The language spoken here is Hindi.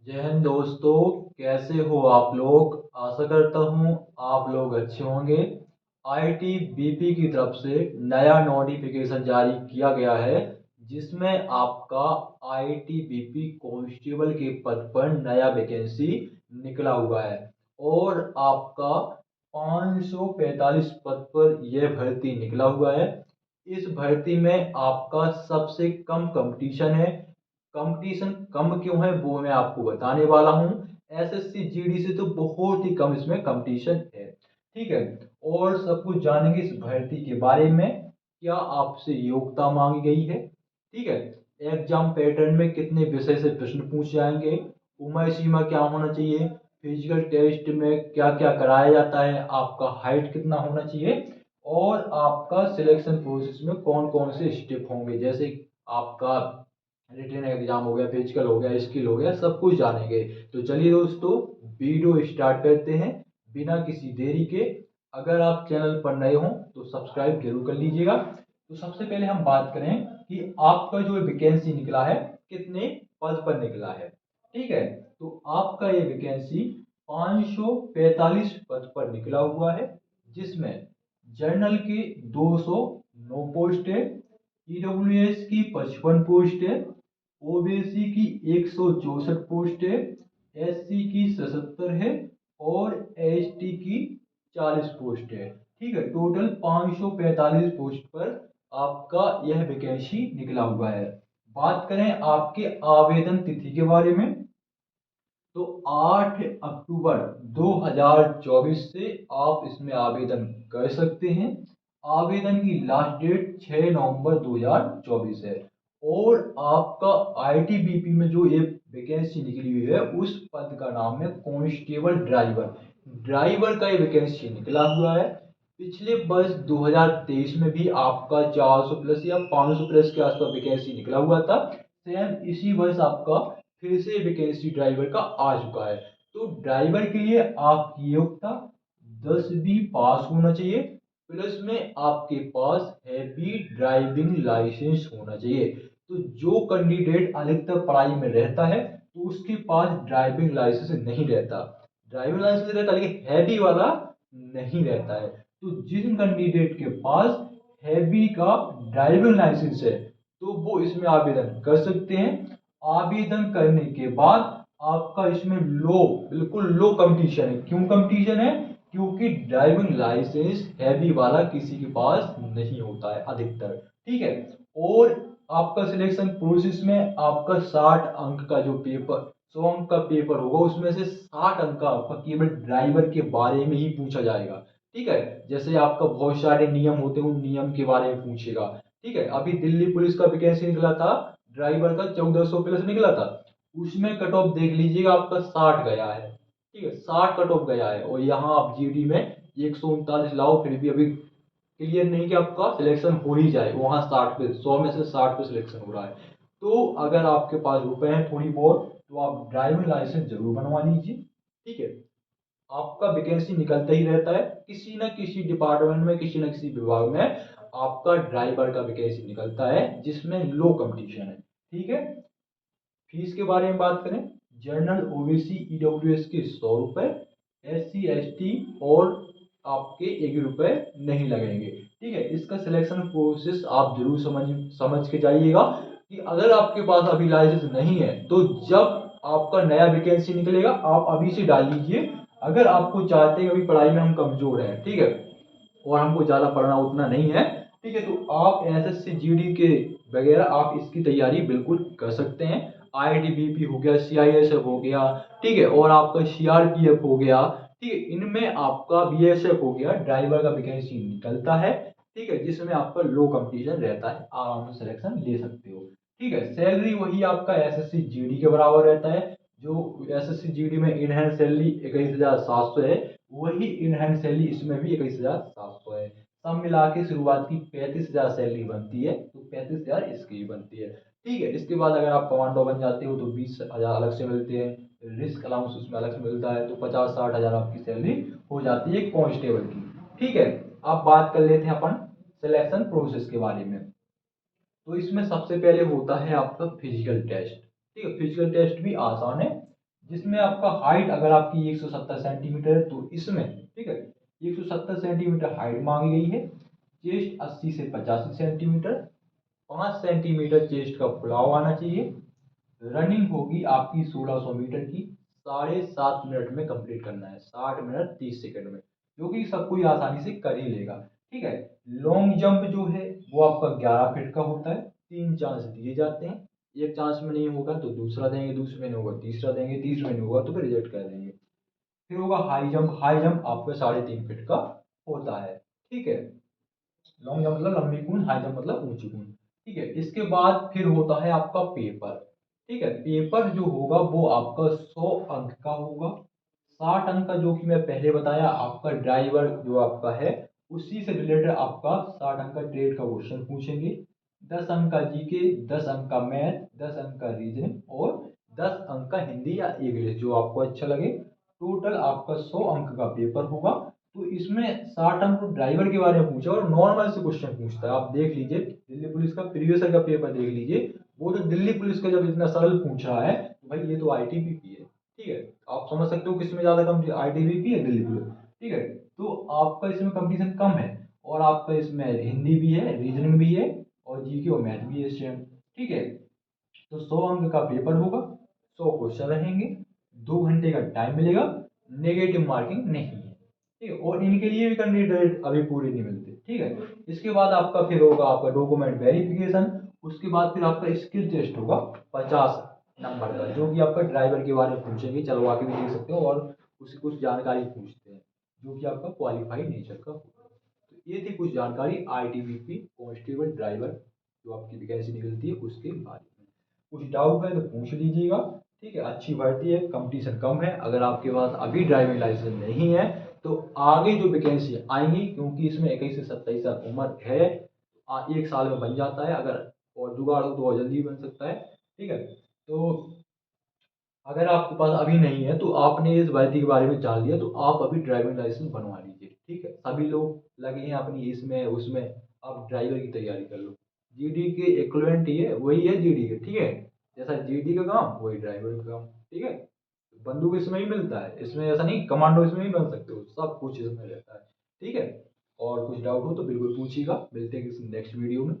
जय हिंद दोस्तों। कैसे हो आप लोग? आशा करता हूँ आप लोग अच्छे होंगे। आईटीबीपी की तरफ से नया नोटिफिकेशन जारी किया गया है, जिसमें आपका आईटीबीपी कांस्टेबल के पद पर नया वैकेंसी निकला हुआ है। और आपका 545 पद पर यह भर्ती निकला हुआ है। इस भर्ती में आपका सबसे कम कंपटीशन है। कंपटीशन कम क्यों है वो मैं आपको बताने वाला हूँ। एसएससी जीडी से तो बहुत ही कम इसमें कंपटीशन है। ठीक है। और सब कुछ जानेंगे इस भर्ती के बारे में। क्या आपसे योग्यता मांगी गई है? ठीक है। एग्जाम पैटर्न में कितने विषय से प्रश्न पूछे जाएंगे? उम्र सीमा क्या होना चाहिए? फिजिकल टेस्ट में क्या क्या कराया जाता है? आपका हाइट कितना होना चाहिए? और आपका सिलेक्शन प्रोसेस में कौन कौन से स्टेप होंगे, जैसे आपका रिटन एग्जाम हो गया, फिजिकल हो गया, स्किल हो गया, सब कुछ जानेंगे। तो चलिए दोस्तों, वीडियो स्टार्ट करते हैं बिना किसी देरी के। अगर आप चैनल पर नए हो तो सब्सक्राइब जरूर कर लीजिएगा। तो सबसे पहले हम बात करें कि आपका जो वैकेंसी निकला है कितने पद पर निकला है। ठीक है। तो आपका ये वैकेंसी 545 पद पर निकला हुआ है, जिसमें जनरल की 209 पोस्ट है, ईडब्ल्यूएस की 55 पोस्ट है, ओबीसी की 164 पोस्ट है, एससी की 77 है और एसटी की 40 पोस्ट है। ठीक है। टोटल 545 पोस्ट पर आपका यह वैकेंसी निकला हुआ है। बात करें आपके आवेदन तिथि के बारे में, तो 8 अक्टूबर 2024 से आप इसमें आवेदन कर सकते हैं। आवेदन की लास्ट डेट 6 नवंबर 2024 है। और आपका आईटीबीपी में जो ये वैकेंसी निकली हुई है उस पद का नाम है कांस्टेबल ड्राइवर। ड्राइवर का ये वैकेंसी निकला हुआ है। पिछले वर्ष 2023 में भी आपका 400 प्लस या 500 प्लस के आसपास वैकेंसी निकला हुआ था। सेम इसी वर्ष आपका फिर से वैकेंसी ड्राइवर का आ चुका है। तो ड्राइवर के लिए आपकी योग्यता 10वीं पास होना चाहिए, प्लस में आपके पास हैवी ड्राइविंग लाइसेंस होना चाहिए। तो जो कैंडिडेट अधिकतर पढ़ाई में रहता है तो उसके पास ड्राइविंग लाइसेंस नहीं रहता। ड्राइविंग लाइसेंस रहता है लेकिन हैवी वाला नहीं रहता है। तो जिन कैंडिडेट के पास हैवी का ड्राइविंग लाइसेंस है तो वो इसमें आवेदन कर सकते हैं। आवेदन करने के बाद आपका इसमें बिल्कुल लो कंपटीशन है। क्यों कंपटीशन है? क्योंकि ड्राइविंग लाइसेंस हैवी वाला किसी के पास नहीं होता है अधिकतर। ठीक है। और आपका सिलेक्शन प्रोसेस में आपका 60 अंक का जो पेपर, 100 अंक का पेपर होगा, उसमें से 60 अंक का आपका केवल ड्राइवर के बारे में ही पूछा जाएगा। ठीक है। जैसे आपका बहुत सारे नियम होते हैं, उन नियम के बारे में पूछेगा। ठीक है। अभी दिल्ली पुलिस का वैकेंसी निकला था, ड्राइवर का 1400 प्लस निकला था। उसमें कट ऑफ देख लीजिएगा, आपका 60 गया है। ठीक है, 60 कट ऑफ गया है। और यहाँ आप जीडी में 139 लाओ, फिर भी अभी क्लियर नहीं कि आपका सिलेक्शन हो ही जाए। वहां 60 पे, 100 में से 60 पे सिलेक्शन हो रहा है। तो अगर आपके पास रुपए हैं थोड़ी बहुत तो आप ड्राइविंग लाइसेंस जरूर बनवा लीजिए। ठीक है। आपका वैकेंसी निकलता ही रहता है, किसी ना किसी डिपार्टमेंट में, किसी ना किसी विभाग में आपका ड्राइवर का वैकेंसी निकलता है, जिसमें लो कंपटीशन है। ठीक है। फीस के बारे में बात करें, जनरल ओबीसी ईडब्ल्यूएस के 100 रुपए, एससी एसटी और आपके 1 रुपए नहीं लगेंगे। ठीक है। इसका सिलेक्शन प्रोसेस आप जरूर समझ समझ के जाइएगा कि अगर आपके पास अभी लाइसेंस नहीं है तो जब आपका नया वैकेंसी निकलेगा आप अभी से डाल लीजिए। अगर आपको चाहते हैं अभी पढ़ाई में हम कमजोर हैं, ठीक है, और हमको ज़्यादा पढ़ना उतना नहीं है, ठीक है, तो आप एसएससी जीडी के वगैरह आप इसकी तैयारी बिल्कुल कर सकते हैं। आईटीबीपी हो गया, सीआईएसएफ हो गया, ठीक है, और आपका सीआरपीएफ हो गया। ठीक है। इनमें आपका बीएसएफ हो गया, ड्राइवर का वैकेंसी निकलता है। ठीक है, जिसमें आपका लो कंपटीशन रहता है, आराम से सिलेक्शन ले सकते हो। ठीक है। सैलरी वही आपका एसएससी जीडी के बराबर रहता है। जो एसएससी जीडी में इन हैंड सैलरी 21,700 है, वही इन हैंड सैलरी इसमें भी 21,700 है। सब मिला के शुरुआत की 35,000 सैलरी बनती है, तो 35,000 इसकी भी बनती है। ठीक है। इसके बाद अगर आप कमांडो बन जाते हो तो 20,000 अलग से मिलते हैं, रिस्क अलाउंस उसमें अलग से मिलता है, तो 50-60 हजार आपकी सैलरी हो जाती है कांस्टेबल की। ठीक है। अब बात कर लेते हैं अपन सिलेक्शन प्रोसेस के बारे में। तो इसमें सबसे पहले होता है आपका फिजिकल टेस्ट। ठीक है। फिजिकल टेस्ट भी आसान है। जिसमें आपका हाइट अगर आपकी 170 सेंटीमीटर है तो इसमें, ठीक है, 170 सेंटीमीटर हाइट मांगी गई है। चेस्ट 80 से 85 सेंटीमीटर, 5 सेंटीमीटर चेस्ट का फुलाव आना चाहिए। रनिंग होगी आपकी 1600 मीटर की, 7.5 मिनट में कंप्लीट करना है, 60 मिनट 30 सेकंड में, जो कि सब कोई आसानी से कर ही लेगा। ठीक है। लॉन्ग जंप जो है वो आपका 11 फीट का होता है। 3 चांस दिए जाते हैं, एक चांस में नहीं होगा तो दूसरा देंगे, दूसरे में नहीं होगा तीसरा देंगे, तीसरे में नहीं होगा तो फिर रिजेक्ट कर देंगे। फिर होगा हाई जंप, हाई जंप आपका 3.5 फीट का होता है। ठीक है। लॉन्ग जंप मतलब लंबी कूद, हाई जंप मतलब ऊंची कूद। ठीक है। इसके बाद फिर होता है आपका पेपर। ठीक है। पेपर जो होगा वो आपका 100 अंक का होगा। 60 अंक का जो कि मैं पहले बताया आपका ड्राइवर जो आपका है उसी से रिलेटेड आपका 60 अंक का ट्रेड का क्वेश्चन पूछेंगे। 10 अंक का जीके, 10 अंक का मैथ, 10 अंक का रीजनिंग और 10 अंक का हिंदी या इंग्लिश जो आपको अच्छा लगे। टोटल आपका 100 अंक का पेपर होगा। तो इसमें 60 अंक तो ड्राइवर के बारे में पूछा और नॉर्मल से क्वेश्चन पूछता है। आप देख लीजिए दिल्ली पुलिस का प्रीवियस ईयर का पेपर देख लीजिए, वो तो दिल्ली पुलिस का जब इतना सरल पूछ रहा है तो भाई ये तो आईटीबीपी है। ठीक है। आप समझ सकते हो किसमें ज्यादा कम, आईटीबीपी है दिल्ली पुलिस। ठीक है। तो आपका इसमें कंपटीशन कम है और आपका इसमें हिंदी भी है, रीजनिंग भी है और जीके और मैथ भी है सेम। ठीक है। तो 100 अंक का पेपर होगा, 100 क्वेश्चन रहेंगे, 2 घंटे का टाइम मिलेगा, नेगेटिव मार्किंग नहीं है। ठीक है। और इनके लिए भी कैंडिडेट अभी पूरे नहीं मिलते। ठीक है। इसके बाद आपका फिर होगा आपका डॉक्यूमेंट वेरिफिकेशन। उसके बाद फिर आपका स्किल टेस्ट होगा 50 नंबर का, जो कि आपका ड्राइवर के बारे में पूछेंगे, चलवा के भी देख सकते हो और उससे कुछ जानकारी पूछते हैं जो कि आपका क्वालिफाइड नेचर का होगा। तो ये थी कुछ जानकारी आईटीबीपी कांस्टेबल ड्राइवर जो आपकी वैकेंसी निकलती है उसके बारे में। कुछ डाउट है तो पूछ लीजिएगा। ठीक है। अच्छी भर्ती है, कंपटीशन कम है। अगर आपके पास अभी ड्राइविंग लाइसेंस नहीं है तो आगे जो वैकेंसी आएंगी, क्योंकि इसमें 21 से 27 साल उम्र है, 1 साल में बन जाता है, अगर और जुगाड़ हो तो और जल्दी बन सकता है। ठीक है। तो अगर आपके पास अभी नहीं है तो आपने इस भर्ती के बारे में जान लिया तो आप अभी ड्राइविंग लाइसेंस बनवा लीजिए। ठीक है। सभी लोग लगे हैं अपनी इसमें उसमें, आप ड्राइवर की तैयारी कर लो। जीडी के इक्विवेलेंट ही है, वही है जीडी के। ठीक है। जैसा जीडी का काम वही ड्राइवर का काम। ठीक है। बंदूक इसमें ही मिलता है, इसमें ऐसा नहीं कमांडो इसमें ही बन सकते हो, सब कुछ इसमें रहता है। ठीक है। और कुछ डाउट हो तो बिल्कुल पूछिएगा। मिलते हैं किसी नेक्स्ट वीडियो में।